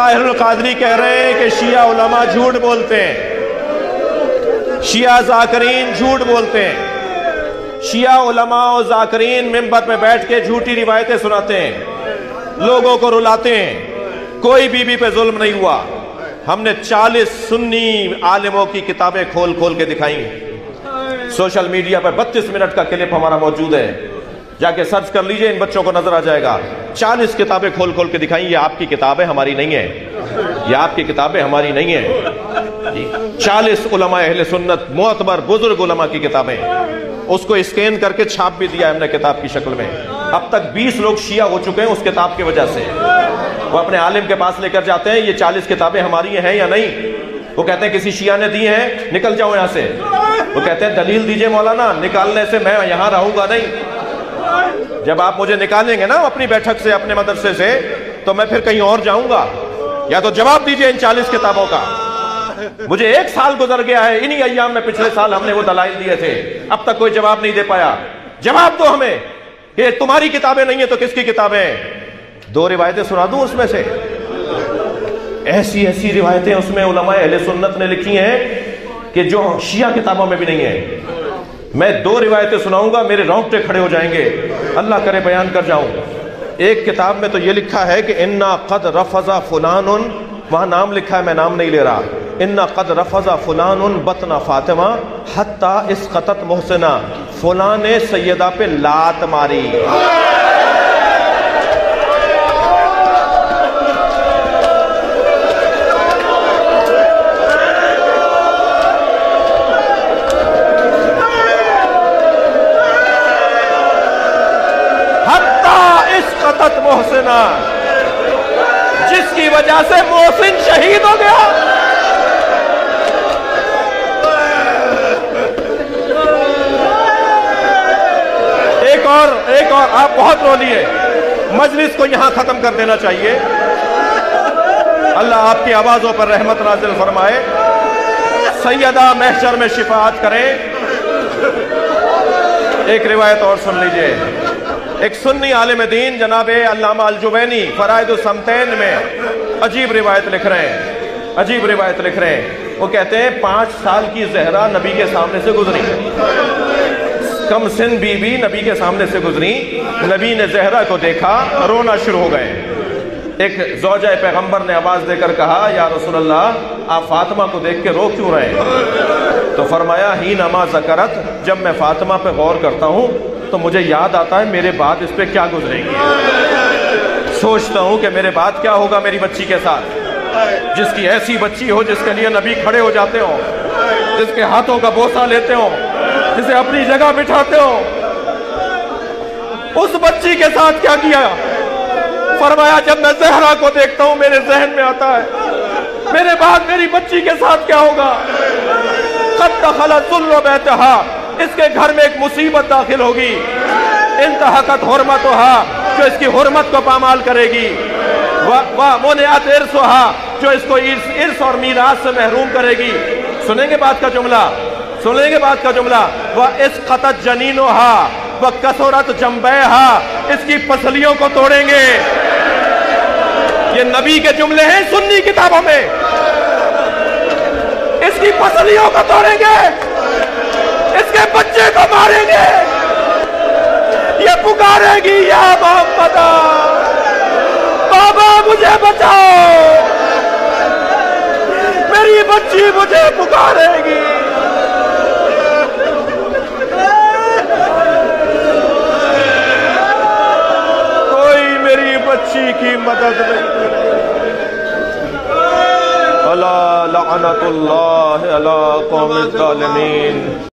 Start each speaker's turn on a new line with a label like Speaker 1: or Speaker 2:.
Speaker 1: ताहिर अल-कादरी कह रहे हैं कि शिया उलमा झूठ बोलते हैं, शिया ज़ाकिरीन झूठ बोलते हैं। शिया उलमा और ज़ाकिरीन मिंबर पे बैठ के झूठी रिवायतें सुनाते हैं, लोगों को रुलाते हैं। कोई बीबी पे जुल्म नहीं हुआ। हमने 40 सुन्नी आलिमों की किताबें खोल खोल के दिखाई। सोशल मीडिया पर 32 मिनट का क्लिप हमारा मौजूद है, जाके सर्च कर लीजिए, इन बच्चों को नजर आ जाएगा। 40 किताबें खोल खोल के दिखाई। ये आपकी किताबें, हमारी नहीं है। ये आपकी किताबें, हमारी नहीं है। 40 उलमा अहले सुन्नत, मुअतबर बुजुर्ग उलमा की किताबें, उसको स्कैन करके छाप भी दिया हमने किताब की शक्ल में। अब तक 20 लोग शिया हो चुके हैं उस किताब की वजह से। वो अपने आलिम के पास लेकर जाते हैं, ये 40 किताबें हमारी हैं या नहीं। वो कहते हैं किसी शिया ने दी हैं, निकल जाओ यहां से। वो कहते हैं दलील दीजिए मौलाना, निकालने से मैं यहां रहूंगा नहीं। जब आप मुझे निकालेंगे ना अपनी बैठक से, अपने मदरसे से, तो मैं फिर कहीं और जाऊंगा। या तो जवाब दीजिए इन 40 किताबों का। मुझे 1 साल गुजर गया है, इन्हीं अय्याम में पिछले साल हमने वो दलाइल दिए थे, अब तक कोई जवाब नहीं दे पाया। जवाब दो हमें कि तुम्हारी किताबें नहीं है तो किसकी किताबें? 2 रिवायतें सुना दूं उसमें से? ऐसी ऐसी रिवायतें उसमें उलमा अहले सुन्नत ने लिखी हैं कि जो शिया किताबों में भी नहीं है। मैं 2 रिवायतें सुनाऊंगा, मेरे रोंगटे खड़े हो जाएंगे, अल्लाह करे बयान कर जाऊं। एक किताब में तो ये लिखा है कि इन्ना कद रफजा फुलानुन, वहां नाम लिखा है, मैं नाम नहीं ले रहा। इन्ना कद रफजा फुलानुन बतना फातिमा हत्ता इसकतत मोहसिना, फुलां ने सैयदा पे लात मारी। मोहसिना, जिसकी वजह से मोहसिन शहीद हो गया। एक और आप बहुत रो लिए, मजलिस को यहां खत्म कर देना चाहिए। अल्लाह आपकी आवाजों पर रहमत नाजिल फरमाए, सैयदा महशर में शिफाअत करें। एक रिवायत और सुन लीजिए। एक सुन्नी आलिम दीन जनाबे अल्लामा अल-जुवैनी फराइदुस-समतैन में अजीब रिवायत लिख रहे हैं, अजीब रिवायत लिख रहे हैं। वो कहते हैं 5 साल की ज़हरा नबी के सामने से गुजरी, कम सिन बीबी नबी के सामने से गुजरी। नबी ने ज़हरा को देखा, रोना शुरू हो गए। एक ज़ौजा पैगंबर ने आवाज़ देकर कहा, या रसूलल्लाह, आप फातिमा को देख के रो क्यों रहे हैं? तो फरमाया, ही नमा ज़करत, जब मैं फातिमा पे गौर करता हूँ तो मुझे याद आता है मेरे बाद इस पे क्या गुजरेगी। सोचता हूं कि मेरे बाद क्या होगा मेरी बच्ची के साथ, जिसकी ऐसी बच्ची हो जिसके लिए नबी खड़े हो जाते हो, जिसके हाथों का बोसा लेते हो, जिसे अपनी जगह बिठाते हो। उस बच्ची के साथ क्या किया? फरमाया, जब मैं ज़हरा को देखता हूं मेरे जहन में आता है मेरे बाद मेरी बच्ची के साथ क्या होगा। क़द दख़लत ज़ुल्ल बैतहा, इसके घर में एक मुसीबत दाखिल होगी। इंतहकत हुर्मतुहा, जो इसकी हुर्मत को पामाल करेगी। व मुनिअत इर्सुहा, जो इसको इर्स और मीरास से महरूम करेगी। सुनेंगे बात का जुमला, सुनेंगे बात का जुमला। व इसक़तत जनीनुहा व कसरत जंबैहा, इसकी पसलियों को तोड़ेंगे। ये नबी के जुमले हैं सुन्नी किताबों में। इसकी पसलियों को तोड़ेंगे, इसके बच्चे को मारेंगे। ये पुकारेगी, या मोहम्मद, बाबा मुझे बचाओ, मेरी बच्ची मुझे पुकारेगी। कोई मेरी बच्ची की मदद नहीं करेगा। अला लअनतुल्लाह अला कौमिज़ ज़ालिमीन।